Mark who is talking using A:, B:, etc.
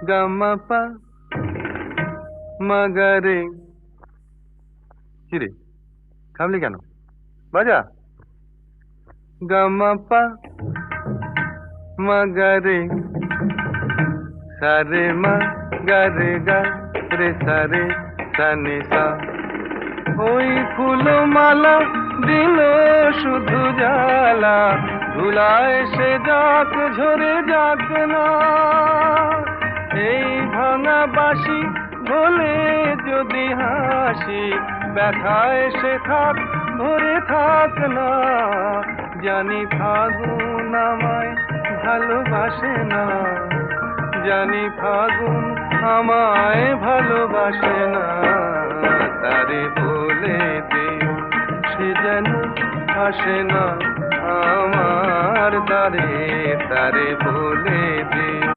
A: গামাপা মাগারে। কিরে, থামলি কেন? বাজা। গামাপা মাগারে, সারে মা গারে গা রে সারে সানে সা। ওই ফুলমালা দিল শুধু জ্বালা, ধুলায় সে যাক ঝরে যাক না। এই ভাঙা বাঁশি ভোলে যদি হাসি, ব্যথায় সে থাক ধরে থাক না। জানি ফাগুন আমায় ভালোবাসে না, জানি ফাগুন আমায় ভালোবাসে না। তারে বলে দিও সে যেন আসে না আমার দ্বারে, তারে বলে দিও।